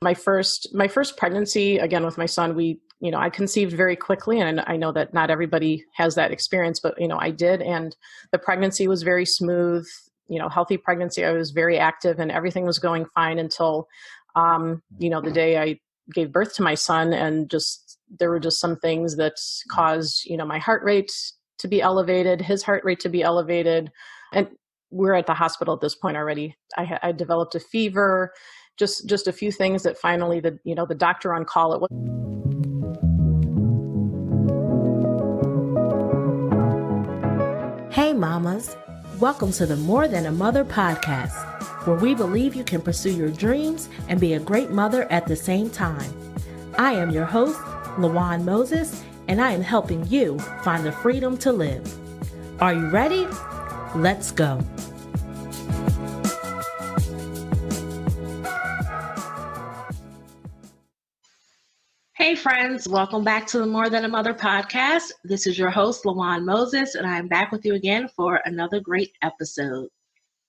My first pregnancy, again, with my son, I conceived very quickly, and I know that not everybody has that experience, but, I did. And the pregnancy was very smooth, healthy pregnancy. I was very active and everything was going fine until, the day I gave birth to my son, and there were just some things that caused, my heart rate to be elevated, his heart rate to be elevated. And we're at the hospital at this point already. I developed a fever, just a few things that finally the doctor on call it. Hey mamas, welcome to the More Than a Mother podcast, where we believe you can pursue your dreams and be a great mother at the same time. I am your host, Olena Moses, and I am helping you find the freedom to live. Are you ready? Let's go. Hey friends, welcome back to the More Than a Mother podcast. This is your host, Olena Moses, and I am back with you again for another great episode.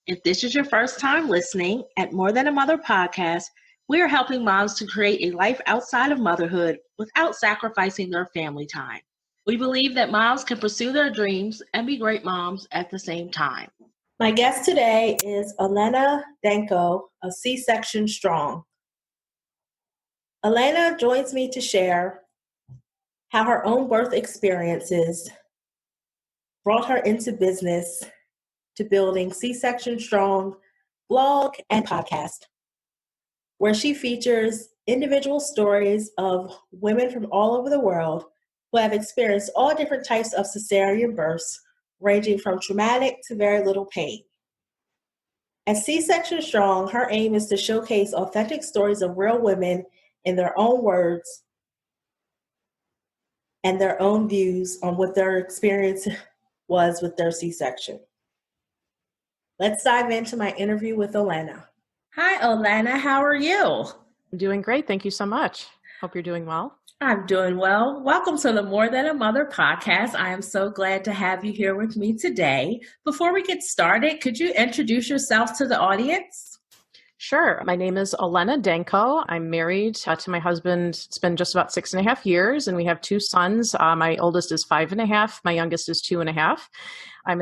If this is your first time listening at More Than a Mother podcast, we are helping moms to create a life outside of motherhood without sacrificing their family time. We believe that moms can pursue their dreams and be great moms at the same time. My guest today is Olena Danko of Csection Strong. Olena joins me to share how her own birth experiences brought her into business, to building Csection Strong blog and podcast, where she features individual stories of women from all over the world who have experienced all different types of cesarean births, ranging from traumatic to very little pain. At Csection Strong, her aim is to showcase authentic stories of real women in their own words and their own views on what their experience was with their C-section. Let's dive into my interview with Olena. Hi, Olena. How are you? I'm doing great. Thank you so much. Hope you're doing well. I'm doing well. Welcome to the More Than a Mother podcast. I am so glad to have you here with me today. Before we get started, could you introduce yourself to the audience? Sure. My name is Olena Danko. I'm married to my husband. It's been just about 6.5 years, and we have 2 sons. My oldest is 5.5. My youngest is 2.5. I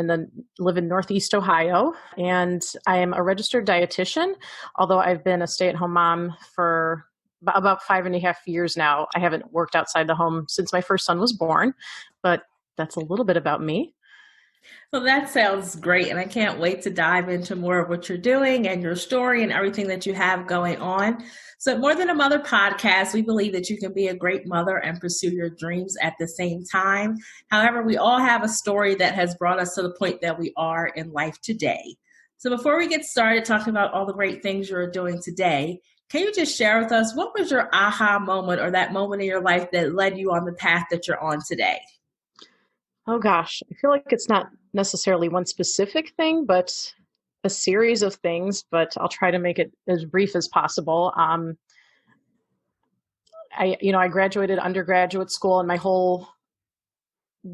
live in Northeast Ohio, and I am a registered dietitian, although I've been a stay-at-home mom for about 5.5 years now. I haven't worked outside the home since my first son was born, but that's a little bit about me. Well, that sounds great, and I can't wait to dive into more of what you're doing and your story and everything that you have going on. So at More Than a Mother podcast, we believe that you can be a great mother and pursue your dreams at the same time. However, we all have a story that has brought us to the point that we are in life today. So before we get started talking about all the great things you're doing today, can you just share with us, what was your aha moment or that moment in your life that led you on the path that you're on today? Oh gosh, I feel like it's not necessarily one specific thing, but a series of things, but I'll try to make it as brief as possible. I graduated undergraduate school, and my whole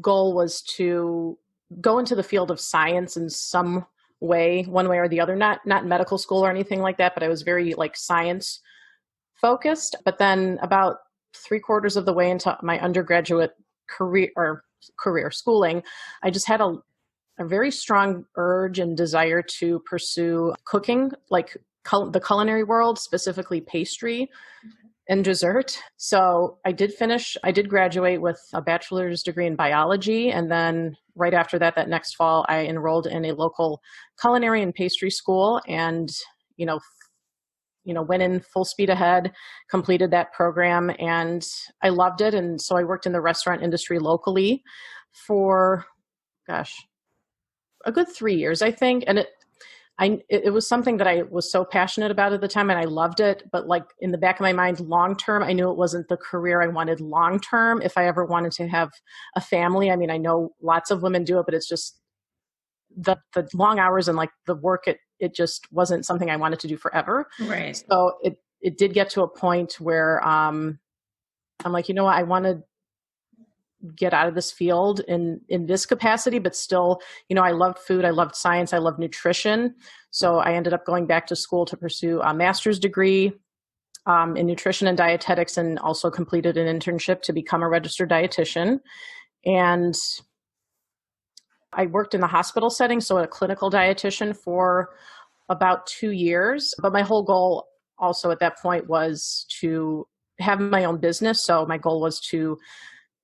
goal was to go into the field of science in some way, one way or the other, not medical school or anything like that, but I was very science focused. But then about 3/4 of the way into my undergraduate career schooling, I just had a very strong urge and desire to pursue cooking, the culinary world, specifically pastry and dessert. So I did graduate with a bachelor's degree in biology. And then right after that next fall, I enrolled in a local culinary and pastry school and, went in full speed ahead, completed that program, and I loved it. And so I worked in the restaurant industry locally for, a good 3 years, I think. And it was something that I was so passionate about at the time, and I loved it. But in the back of my mind, long-term, I knew it wasn't the career I wanted long-term if I ever wanted to have a family. I mean, I know lots of women do it, but it's just the long hours and the work, it just wasn't something I wanted to do forever. Right. So it did get to a point where I'm like, what, I want to get out of this field in this capacity, but still, I loved food, I loved science, I loved nutrition. So I ended up going back to school to pursue a master's degree in nutrition and dietetics, and also completed an internship to become a registered dietitian. And I worked in the hospital setting, so a clinical dietitian for about 2 years. But my whole goal also at that point was to have my own business. So my goal was to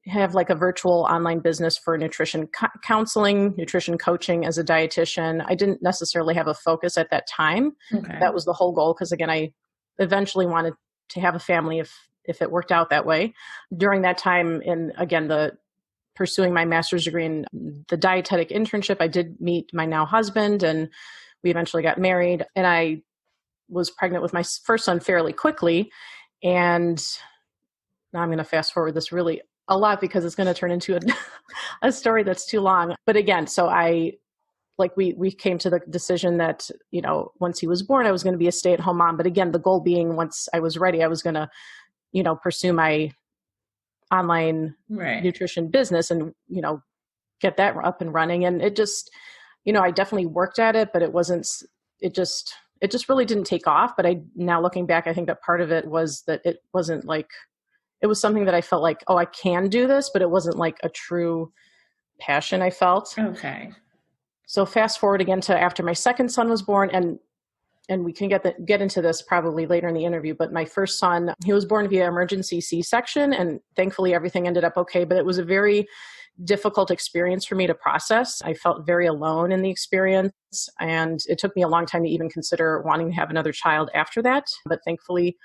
have like a virtual online business for nutrition counseling, nutrition coaching as a dietitian. I didn't necessarily have a focus at that time. Okay. That was the whole goal, because again, I eventually wanted to have a family if it worked out that way. During that time, and again, pursuing my master's degree in the dietetic internship, I did meet my now husband, and we eventually got married, and I was pregnant with my first son fairly quickly. And now I'm going to fast forward this really a lot because it's going to turn into a story that's too long. But again, so we came to the decision that, once he was born, I was going to be a stay-at-home mom. But again, the goal being, once I was ready, I was going to, pursue my online nutrition business and, get that up and running. And it just, I definitely worked at it, but it just really didn't take off. But now looking back, I think that part of it was that it wasn't like, it was something that I felt like, oh, I can do this, but it wasn't like a true passion I felt. Okay. So fast forward again to after my second son was born, and we can get into this probably later in the interview, but my first son, he was born via emergency C-section, and thankfully everything ended up okay, but it was a very difficult experience for me to process. I felt very alone in the experience, and it took me a long time to even consider wanting to have another child after that, but thankfully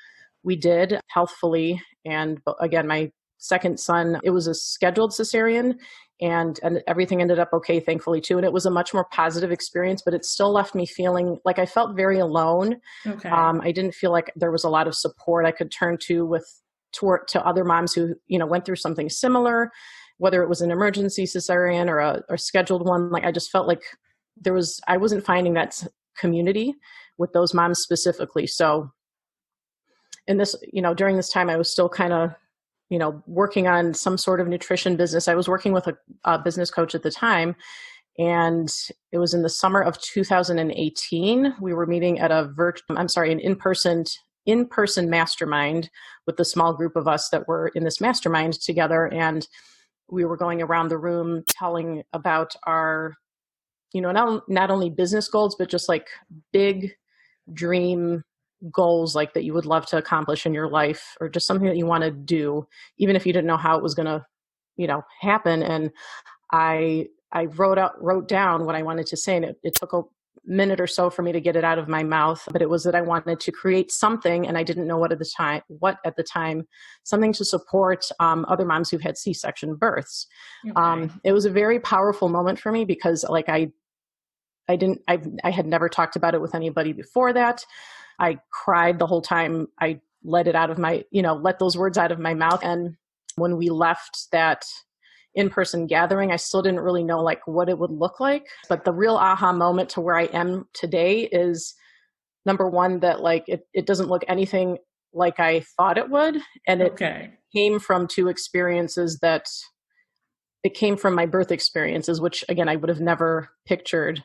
we did, healthfully. And again, my second son, it was a scheduled cesarean, and everything ended up okay, thankfully, too. And it was a much more positive experience, but it still left me feeling like I felt very alone. Okay. I didn't feel like there was a lot of support I could turn to to other moms who, went through something similar, whether it was an emergency cesarean or a scheduled one. Like, I just felt like I wasn't finding that community with those moms specifically. So in this, during this time, I was still kind of, working on some sort of nutrition business. I was working with a business coach at the time, and it was in the summer of 2018. We were meeting at an in-person mastermind with the small group of us that were in this mastermind together. And we were going around the room telling about our, not only business goals, but just like big dream goals, like that you would love to accomplish in your life, or just something that you want to do, even if you didn't know how it was going to, happen. And I wrote down what I wanted to say, and it took a minute or so for me to get it out of my mouth, but it was that I wanted to create something, and I didn't know what at the time, something to support other moms who've had C-section births. Okay. It was a very powerful moment for me because like I had never talked about it with anybody before that. I cried the whole time I let those words out of my mouth. And when we left that in-person gathering, I still didn't really know like what it would look like. But the real aha moment to where I am today is, number one, that like it doesn't look anything like I thought it would. And it came from two experiences it came from my birth experiences, which again, I would have never pictured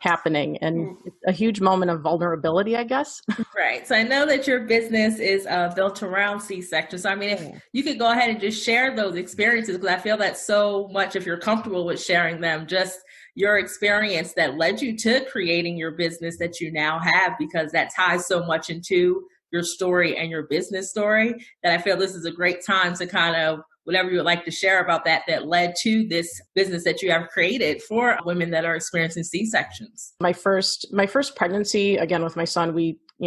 happening, and a huge moment of vulnerability, I guess. Right. So I know that your business is built around C-section. So I mean, if you could go ahead and just share those experiences, because I feel that so much, if you're comfortable with sharing them, just your experience that led you to creating your business that you now have, because that ties so much into your story and your business story, that I feel this is a great time to kind of whatever you would like to share about that led to this business that you have created for women that are experiencing C-sections. My first pregnancy, again, with my son,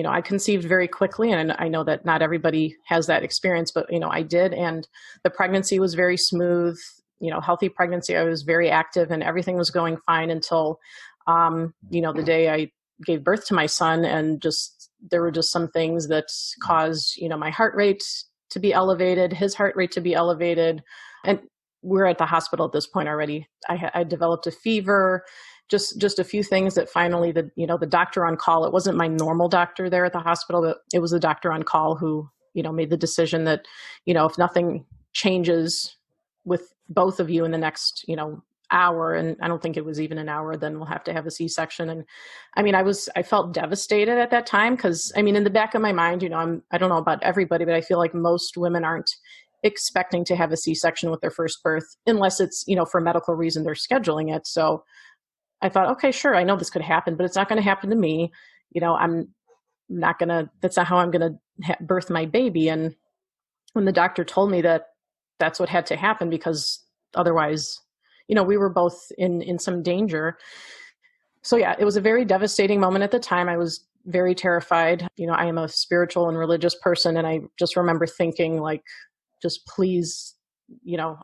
I conceived very quickly, and I know that not everybody has that experience, but, I did. And the pregnancy was very smooth, healthy pregnancy. I was very active and everything was going fine until, the day I gave birth to my son, and there were just some things that caused, my heart rate to be elevated, his heart rate to be elevated. And we're at the hospital at this point already. I developed a fever, just a few things that finally the doctor on call, it wasn't my normal doctor there at the hospital, but it was the doctor on call who, made the decision that, if nothing changes with both of you in the next, hour, and I don't think it was even an hour, then we'll have to have a C-section. And I mean, I felt devastated at that time because, I mean, in the back of my mind, I don't know about everybody, but I feel like most women aren't expecting to have a C-section with their first birth unless it's, for medical reason, they're scheduling it. So I thought, okay, sure, I know this could happen, but it's not going to happen to me. That's not how I'm going to birth my baby. And when the doctor told me that that's what had to happen because otherwise, we were both in some danger. So yeah, it was a very devastating moment at the time. I was very terrified. I am a spiritual and religious person. And I just remember thinking like, just please,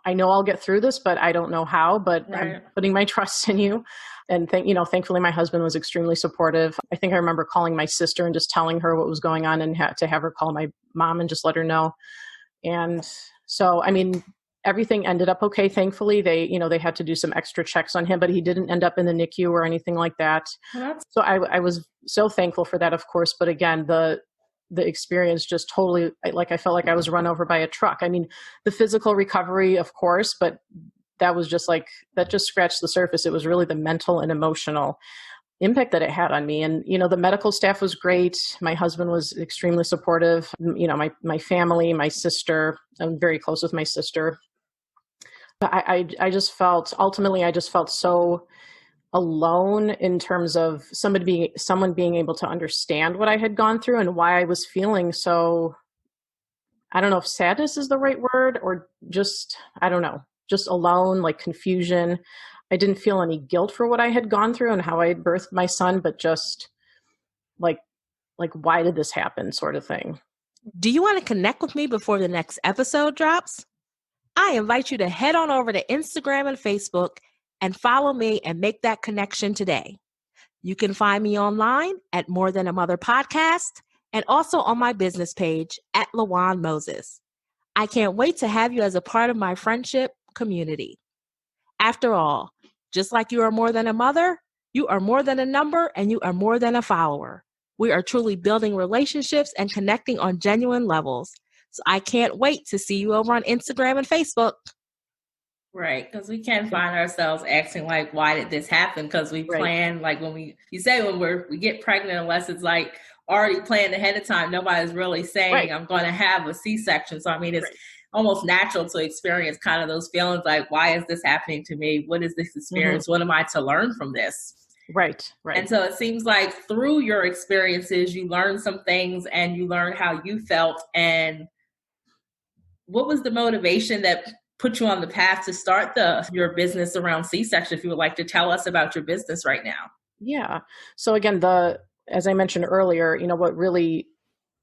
I know I'll get through this, but I don't know how, but right. I'm putting my trust in you. And thankfully my husband was extremely supportive. I think I remember calling my sister and just telling her what was going on and to have her call my mom and just let her know. And so, I mean, everything ended up okay. Thankfully, they had to do some extra checks on him, but he didn't end up in the NICU or anything like that. So I was so thankful for that, of course. But again, the experience just totally, I felt like I was run over by a truck. I mean, the physical recovery, of course, but that was just that just scratched the surface. It was really the mental and emotional impact that it had on me. And, the medical staff was great. My husband was extremely supportive. My family, my sister, I'm very close with my sister. But I just felt so alone in terms of someone being able to understand what I had gone through and why I was feeling so, I don't know if sadness is the right word or just, I don't know, just alone, like confusion. I didn't feel any guilt for what I had gone through and how I had birthed my son, but just like, why did this happen sort of thing. Do you want to connect with me before the next episode drops? I invite you to head on over to Instagram and Facebook and follow me and make that connection today. You can find me online at More Than a Mother Podcast and also on my business page at LaJuan Moses. I can't wait to have you as a part of my friendship community. After all, just like you are more than a mother, you are more than a number and you are more than a follower. We are truly building relationships and connecting on genuine levels. So I can't wait to see you over on Instagram and Facebook. Right, because we can find ourselves asking like, why did this happen? Because we plan, like when we get pregnant, unless it's like already planned ahead of time, nobody's really saying I'm going to have a C-section. So I mean, it's almost natural to experience kind of those feelings like, why is this happening to me? What is this experience? Mm-hmm. What am I to learn from this? Right. And so it seems like through your experiences, you learn some things and you learn how you felt. And what was the motivation that put you on the path to start your business around C-section? If you would like to tell us about your business right now. Yeah. So again, as I mentioned earlier, what really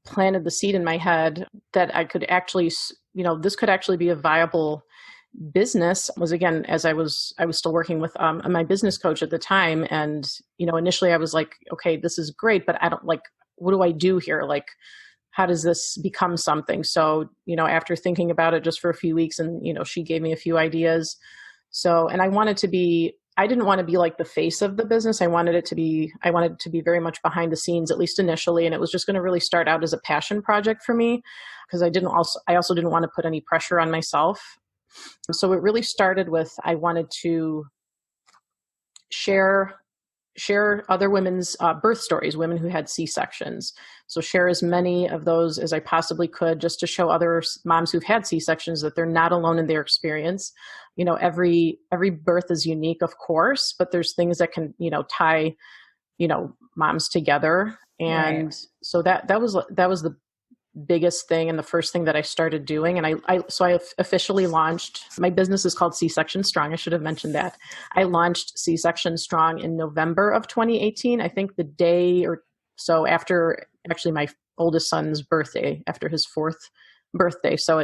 planted the seed in my head that I could actually, this could actually be a viable business was, again, as I was still working with my business coach at the time. And, initially I was like, okay, this is great, but I don't what do I do here? Like, how does this become something? So, after thinking about it just for a few weeks and, she gave me a few ideas. So, and I didn't want to be like the face of the business. I wanted it to be very much behind the scenes, at least initially. And it was just going to really start out as a passion project for me because I also didn't want to put any pressure on myself. So it really started with, I wanted to share other women's birth stories, women who had C-sections. So share as many of those as I possibly could just to show other moms who've had C-sections that they're not alone in their experience. Every birth is unique, of course, but there's things that can, tie, moms together. And so that was the biggest thing and the first thing that I started doing. And I officially launched, my business is called Csection Strong. I should have mentioned that. I launched Csection Strong in November of 2018. I think the day or so after actually my oldest son's birthday, after his 4th birthday. So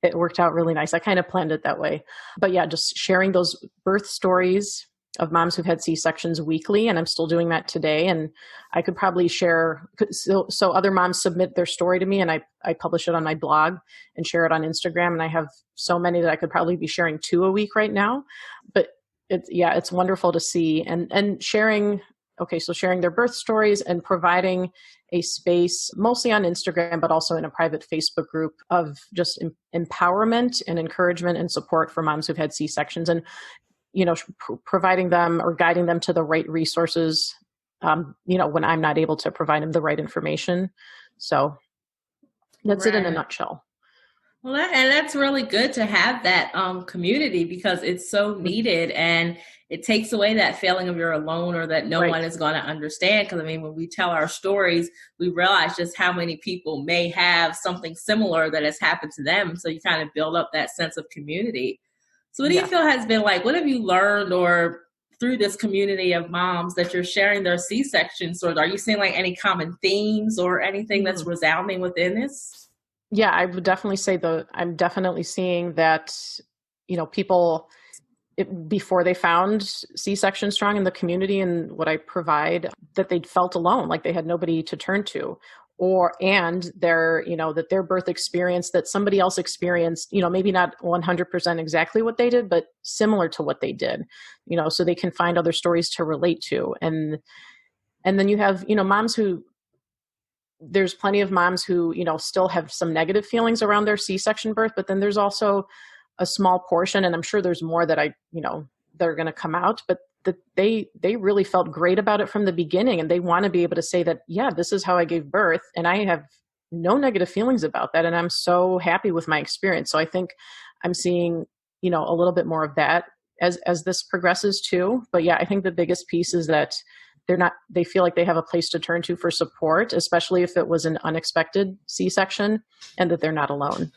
it worked out really nice. I kind of planned it that way. But yeah, just sharing those birth stories of moms who've had C-sections weekly. And I'm still doing that today. And I could probably share, so other moms submit their story to me and I publish it on my blog and share it on Instagram. And I have so many that I could probably be sharing 2 a week right now. But it's wonderful to see and sharing, so sharing their birth stories and providing a space mostly on Instagram, but also in a private Facebook group of just empowerment and encouragement and support for moms who've had C-sections. And providing them or guiding them to the right resources, when I'm not able to provide them the right information. So that's it in a nutshell. Well, and that's really good to have that community, because it's so needed, and it takes away that feeling of you're alone or that no one is going to understand. Because, I mean, when we tell our stories, we realize just how many people may have something similar that has happened to them. So you kind of build up that sense of community. So what do you feel has been like, what have you learned or through this community of moms that you're sharing their C-section stories? Are you seeing like any common themes or anything that's resounding within this? Yeah, I would definitely say I'm definitely seeing that, people before they found C-Section Strong in the community and what I provide, that they'd felt alone, like they had nobody to turn to, and that their birth experience that somebody else experienced, maybe not 100% exactly what they did, but similar to what they did, so they can find other stories to relate to. And then you have, moms who, there's plenty of moms who, still have some negative feelings around their C-section birth, but then there's also a small portion, and I'm sure there's more that that are going to come out, but that they really felt great about it from the beginning. And they want to be able to say that, yeah, this is how I gave birth. And I have no negative feelings about that. And I'm so happy with my experience. So I think I'm seeing, a little bit more of that as this progresses too. But yeah, I think the biggest piece is that they feel like they have a place to turn to for support, especially if it was an unexpected C-section, and that they're not alone.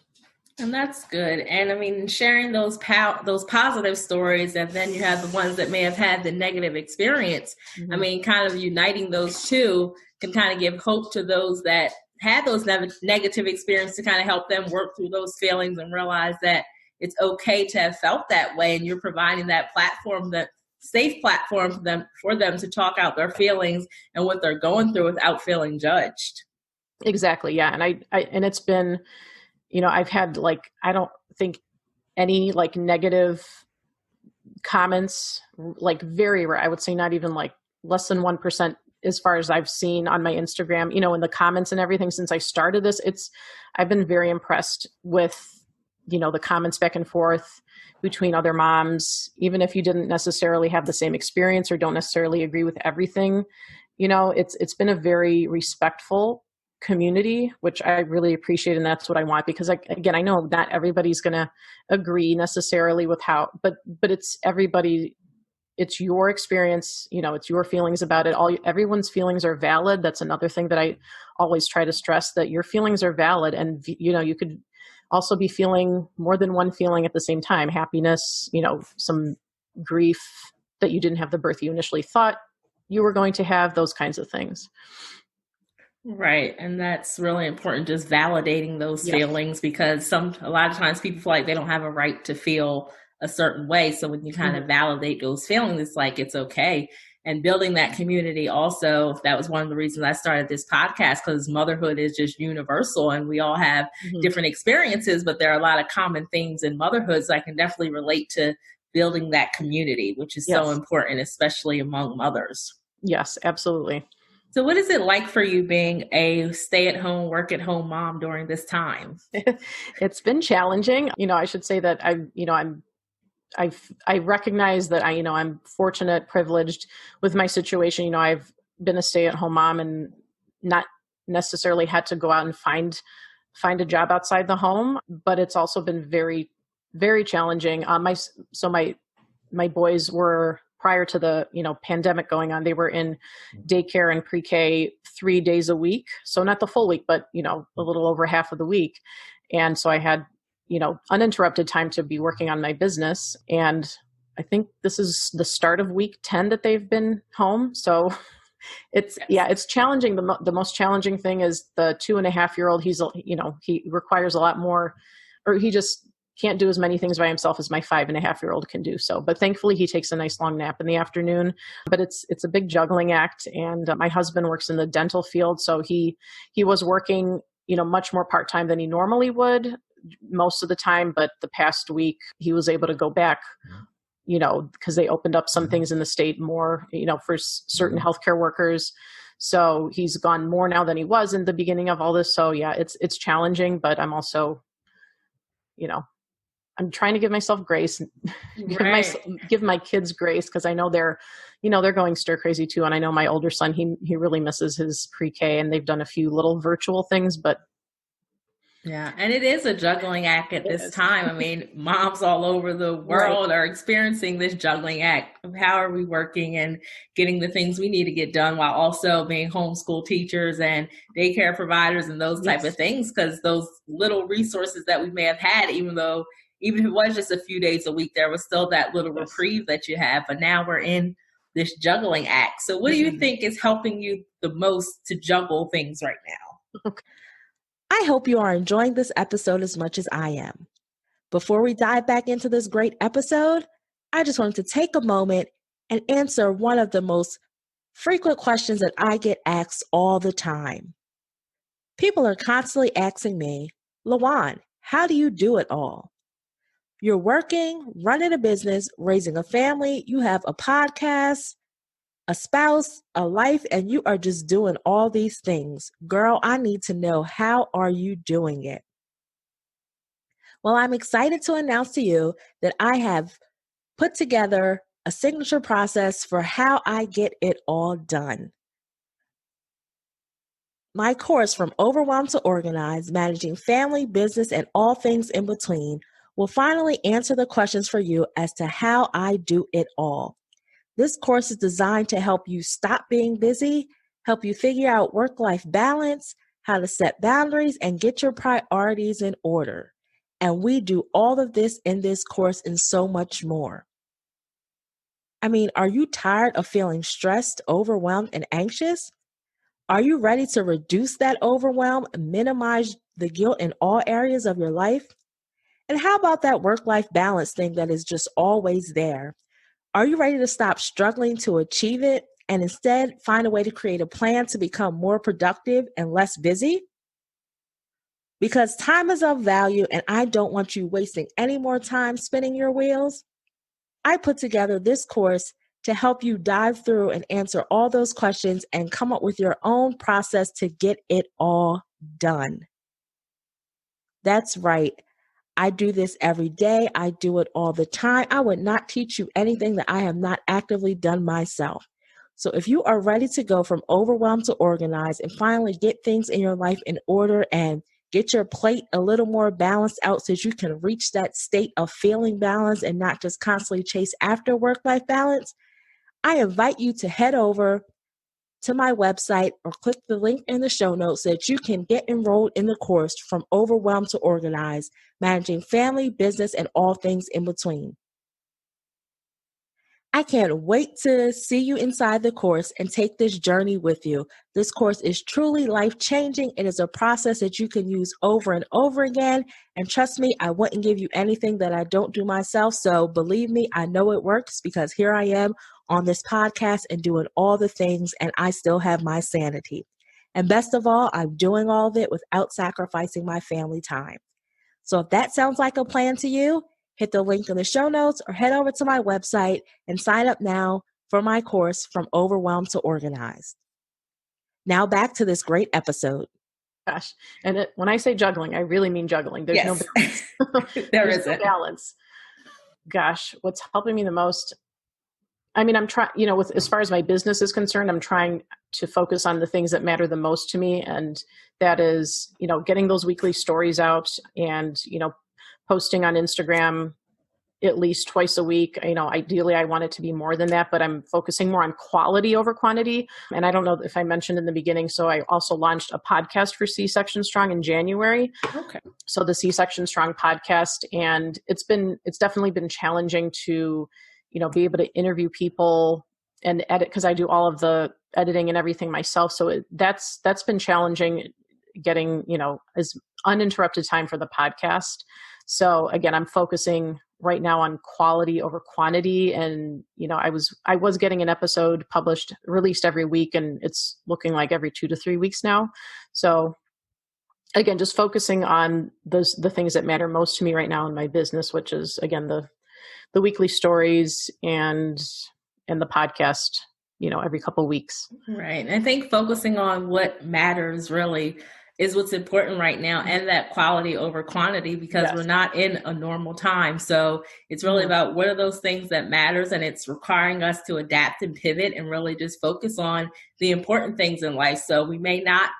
And that's good. And I mean, sharing those positive stories, and then you have the ones that may have had the negative experience. Mm-hmm. I mean, kind of uniting those two can kind of give hope to those that had those negative experiences, to kind of help them work through those feelings and realize that it's okay to have felt that way. And you're providing that platform, that safe platform for them to talk out their feelings and what they're going through without feeling judged. Exactly. Yeah. And and it's been, I've had I don't think any negative comments, very rare. I would say not even less than 1% as far as I've seen on my Instagram, in the comments and everything since I started this. I've been very impressed with, the comments back and forth between other moms, even if you didn't necessarily have the same experience or don't necessarily agree with everything. It's been a very respectful community, which I really appreciate. And that's what I want, because again, I know not everybody's going to agree necessarily with but it's everybody, it's your experience, it's your feelings about it. Everyone's feelings are valid. That's another thing that I always try to stress, that your feelings are valid. And, you could also be feeling more than one feeling at the same time, happiness, some grief that you didn't have the birth you initially thought you were going to have, those kinds of things. Right. And that's really important, just validating those feelings, because a lot of times people feel like they don't have a right to feel a certain way. So when you kind of validate those feelings, it's like, it's okay. And building that community also, that was one of the reasons I started this podcast, because motherhood is just universal and we all have different experiences, but there are a lot of common themes in motherhood. So I can definitely relate to building that community, which is so important, especially among mothers. Yes, absolutely. So what is it like for you being a stay-at-home, work-at-home mom during this time? It's been challenging. I should say that I recognize that I'm fortunate, privileged with my situation. I've been a stay-at-home mom and not necessarily had to go out and find a job outside the home, but it's also been very, very challenging. My boys were, prior to the pandemic going on, they were in daycare and pre-K 3 days a week. So not the full week, but a little over half of the week. And so I had uninterrupted time to be working on my business. And I think this is the start of week 10 that they've been home. So it's challenging. The most challenging thing is the 2.5-year-old. He requires a lot more, or he just can't do as many things by himself as my 5.5-year-old can do. So, but thankfully he takes a nice long nap in the afternoon, but it's a big juggling act. And my husband works in the dental field. So he was working, much more part-time than he normally would most of the time. But the past week he was able to go back, because they opened up some things in the state more, for certain healthcare workers. So he's gone more now than he was in the beginning of all this. So yeah, it's challenging, but I'm also, I'm trying to give myself grace, Right. give my kids grace, because I know they're going stir crazy too. And I know my older son, he really misses his pre-K, and they've done a few little virtual things, but yeah, and it is a juggling act at this time. I mean, moms all over the world are experiencing this juggling act of how are we working and getting the things we need to get done while also being homeschool teachers and daycare providers and those type of things, because those little resources that we may have had, even if it was just a few days a week, there was still that little reprieve that you have. But now we're in this juggling act. So what do you think is helping you the most to juggle things right now? I hope you are enjoying this episode as much as I am. Before we dive back into this great episode, I just wanted to take a moment and answer one of the most frequent questions that I get asked all the time. People are constantly asking me, Lawan, how do you do it all? You're working, running a business, raising a family, you have a podcast, a spouse, a life, and you are just doing all these things. Girl, I need to know, how are you doing it? Well, I'm excited to announce to you that I have put together a signature process for how I get it all done. My course, From Overwhelmed to Organized, Managing Family, Business, and All Things in Between, will finally answer the questions for you as to how I do it all. This course is designed to help you stop being busy, help you figure out work-life balance, how to set boundaries, and get your priorities in order. And we do all of this in this course and so much more. I mean, are you tired of feeling stressed, overwhelmed, and anxious? Are you ready to reduce that overwhelm, minimize the guilt in all areas of your life? And how about that work-life balance thing that is just always there? Are you ready to stop struggling to achieve it and instead find a way to create a plan to become more productive and less busy? Because time is of value and I don't want you wasting any more time spinning your wheels, I put together this course to help you dive through and answer all those questions and come up with your own process to get it all done. That's right. I do this every day. I do it all the time. I would not teach you anything that I have not actively done myself. So if you are ready to go from overwhelmed to organized and finally get things in your life in order and get your plate a little more balanced out so that you can reach that state of feeling balanced and not just constantly chase after work-life balance, I invite you to head over to my website or click the link in the show notes so that you can get enrolled in the course From Overwhelmed to Organized, Managing Family, Business, and All Things in Between. I can't wait to see you inside the course and take this journey with you. This course is truly life-changing. It is a process that you can use over and over again. And trust me, I wouldn't give you anything that I don't do myself. So believe me, I know it works because here I am on this podcast and doing all the things, and I still have my sanity. And best of all, I'm doing all of it without sacrificing my family time. So if that sounds like a plan to you, hit the link in the show notes or head over to my website and sign up now for my course From Overwhelmed to Organized. Now back to this great episode. Gosh, and when I say juggling, I really mean juggling. There's no balance. There's no balance. Gosh, what's helping me the most? I mean, I'm trying, with as far as my business is concerned, I'm trying to focus on the things that matter the most to me. And that is, getting those weekly stories out and, posting on Instagram at least twice a week. Ideally I want it to be more than that, but I'm focusing more on quality over quantity. And I don't know if I mentioned in the beginning, so I also launched a podcast for Csection Strong in January. Okay. So the Csection Strong podcast, and it's definitely been challenging to, be able to interview people and edit, because I do all of the editing and everything myself. So that's been challenging, getting, as uninterrupted time for the podcast. So again, I'm focusing right now on quality over quantity. And, I was getting an episode released every week, and it's looking like every 2 to 3 weeks now. So again, just focusing on the things that matter most to me right now in my business, which is again, the weekly stories and the podcast, every couple of weeks. Right. And I think focusing on what matters really is what's important right now, and that quality over quantity, because we're not in a normal time. So it's really about what are those things that matters, and it's requiring us to adapt and pivot and really just focus on the important things in life. So we may not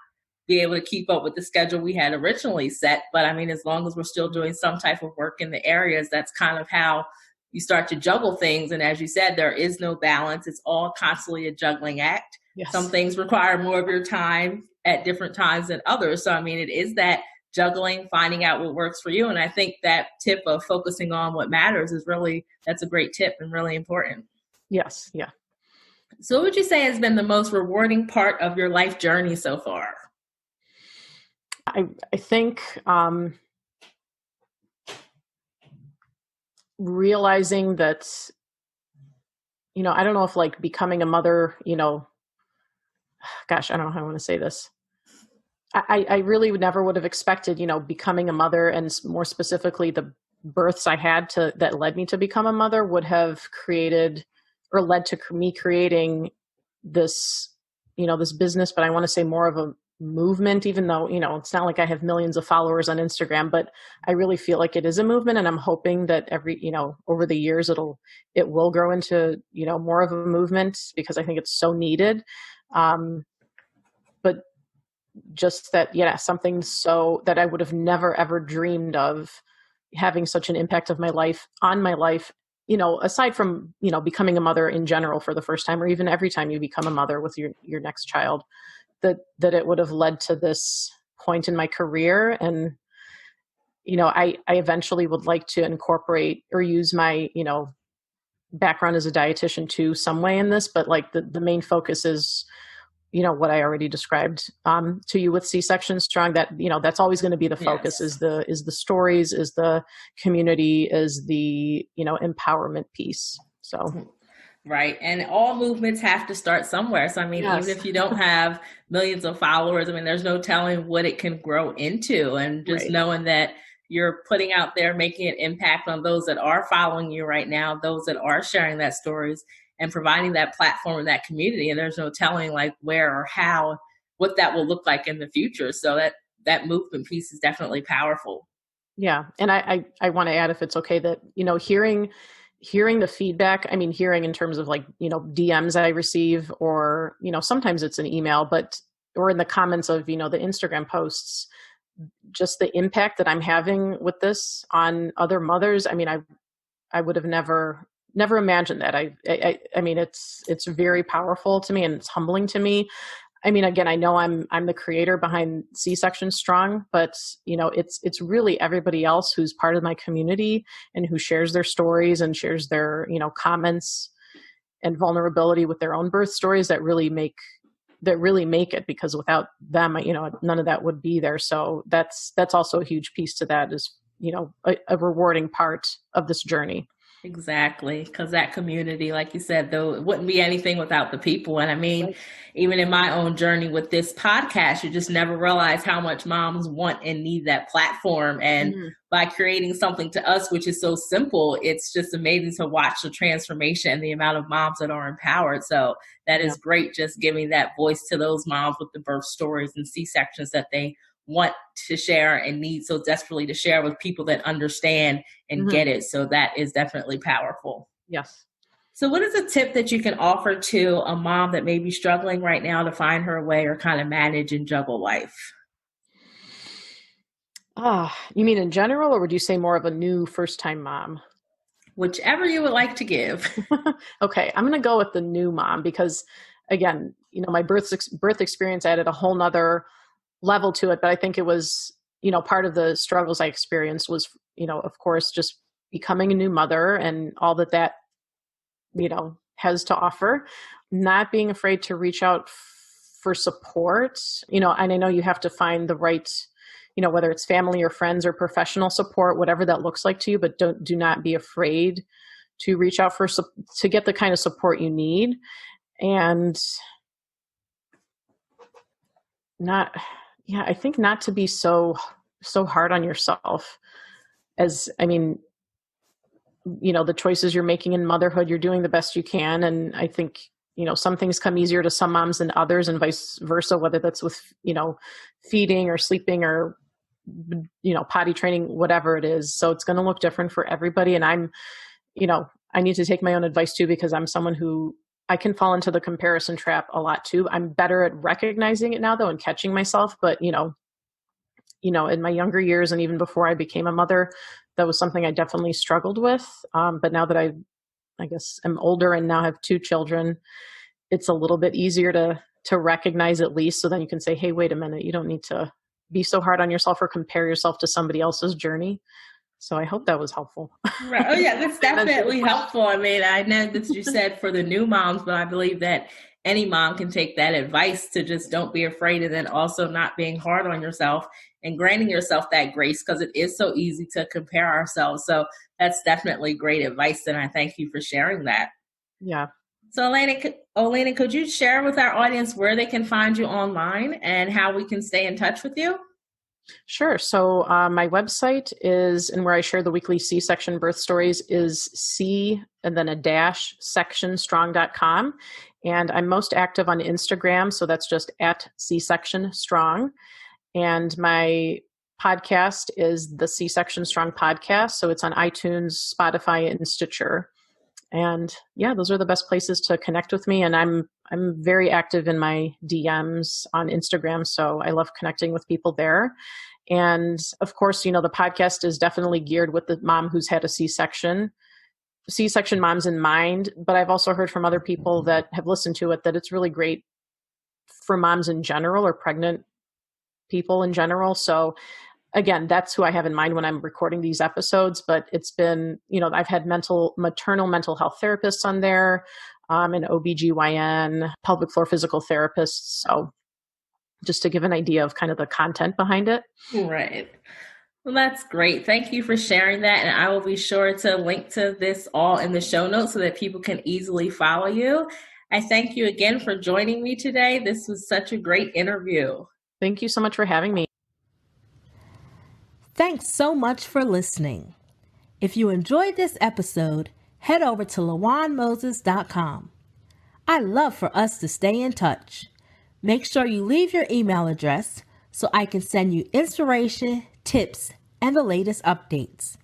be able to keep up with the schedule we had originally set, but I mean, as long as we're still doing some type of work in the areas, that's kind of how you start to juggle things. And as you said, there is no balance. It's all constantly a juggling act. Yes. Some things require more of your time at different times than others. So, I mean, it is that juggling, finding out what works for you. And I think that tip of focusing on what matters is really, that's a great tip and really important. Yes. Yeah. So what would you say has been the most rewarding part of your life journey so far? I think realizing that, I don't know if like becoming a mother, gosh, I don't know how I want to say this. I really never would have expected, becoming a mother, and more specifically the births I had that led me to become a mother would have created or led to me creating this, this business, but I want to say more of a movement, even though, it's not like I have millions of followers on Instagram, but I really feel like it is a movement, and I'm hoping that over the years, it will grow into, more of a movement, because I think it's so needed. But just that, something so that I would have never, ever dreamed of having such an impact on my life, aside from, becoming a mother in general for the first time, or even every time you become a mother with your next child, that it would have led to this point in my career. And, I eventually would like to incorporate or use my, background as a dietitian too, some way in this, but like the main focus is, what I already described to you with Csection Strong, that, that's always going to be the focus. Yes. is the stories, is the community, is the, empowerment piece. So. Right. And all movements have to start somewhere. So, I mean, even if you don't have millions of followers, I mean, there's no telling what it can grow into. And just knowing that you're putting out there, making an impact on those that are following you right now, those that are sharing that stories, and providing that platform and that community. And there's no telling like where or how, what that will look like in the future. So that movement piece is definitely powerful. Yeah. And I want to add, if it's okay, that, hearing the feedback, I mean, hearing in terms of like, DMs I receive, or, sometimes it's an email, or in the comments of, the Instagram posts, just the impact that I'm having with this on other mothers. I mean, I would have never imagined that. I mean, it's very powerful to me, and it's humbling to me. I mean, again, I know I'm the creator behind Csection Strong, but it's really everybody else who's part of my community and who shares their stories and shares their, comments and vulnerability with their own birth stories that really make it, because without them, none of that would be there. So that's also a huge piece to that, is, a rewarding part of this journey. Exactly. Because that community, like you said, though, it wouldn't be anything without the people. And I mean, even in my own journey with this podcast, you just never realize how much moms want and need that platform. And by creating something to us, which is so simple, it's just amazing to watch the transformation and the amount of moms that are empowered. So that is great, just giving that voice to those moms with the birth stories and C-sections that they want to share and need so desperately to share with people that understand and get it. So that is definitely powerful. Yes. So what is a tip that you can offer to a mom that may be struggling right now to find her way or kind of manage and juggle life? You mean in general, or would you say more of a new first-time mom? Whichever you would like to give. Okay. I'm going to go with the new mom, because again, my birth experience added a whole nother level to it. But I think it was, part of the struggles I experienced was, of course, just becoming a new mother and all that, has to offer, not being afraid to reach out for support, and I know you have to find the right, whether it's family or friends or professional support, whatever that looks like to you, but do not be afraid to reach out to get the kind of support you need, and I think not to be so hard on yourself, as, I mean, the choices you're making in motherhood, you're doing the best you can. And I think, some things come easier to some moms than others, and vice versa, whether that's with, feeding or sleeping or, potty training, whatever it is. So it's going to look different for everybody. And I need to take my own advice too, because I'm someone who I can fall into the comparison trap a lot too. I'm better at recognizing it now though and catching myself. But, in my younger years and even before I became a mother, that was something I definitely struggled with. But now that I guess I'm older and now have 2 children, it's a little bit easier to recognize at least. So then you can say, hey, wait a minute, you don't need to be so hard on yourself or compare yourself to somebody else's journey. So I hope that was helpful. Right. Oh yeah, that's definitely helpful. I mean, I know that you said for the new moms, but I believe that any mom can take that advice to just don't be afraid, and then also not being hard on yourself and granting yourself that grace, because it is so easy to compare ourselves. So that's definitely great advice, and I thank you for sharing that. Yeah. So Olena, could you share with our audience where they can find you online and how we can stay in touch with you? Sure. So my website is, and where I share the weekly C-section birth stories, is C and then a dash sectionstrong.com. And I'm most active on Instagram. So that's just at Csection Strong. And my podcast is the Csection Strong podcast. So it's on iTunes, Spotify, and Stitcher. And yeah, those are the best places to connect with me. And I'm very active in my DMs on Instagram. So I love connecting with people there. And of course, the podcast is definitely geared with the mom who's had a C-section moms in mind. But I've also heard from other people that have listened to it that it's really great for moms in general or pregnant people in general. So again, that's who I have in mind when I'm recording these episodes, but it's been, I've had maternal mental health therapists on there, an OBGYN, pelvic floor physical therapists. So just to give an idea of kind of the content behind it. Right. Well, that's great. Thank you for sharing that. And I will be sure to link to this all in the show notes so that people can easily follow you. I thank you again for joining me today. This was such a great interview. Thank you so much for having me. Thanks so much for listening. If you enjoyed this episode, head over to lawanmoses.com. I love for us to stay in touch. Make sure you leave your email address so I can send you inspiration, tips, and the latest updates.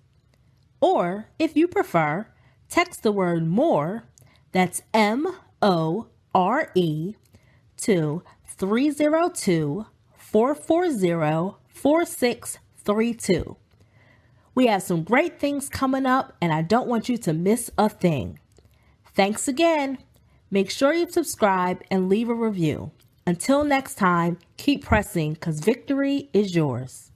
Or, if you prefer, text the word MORE, that's MORE, to 302-440-4632. We have some great things coming up, and I don't want you to miss a thing. Thanks again. Make sure you subscribe and leave a review. Until next time, keep pressing because victory is yours.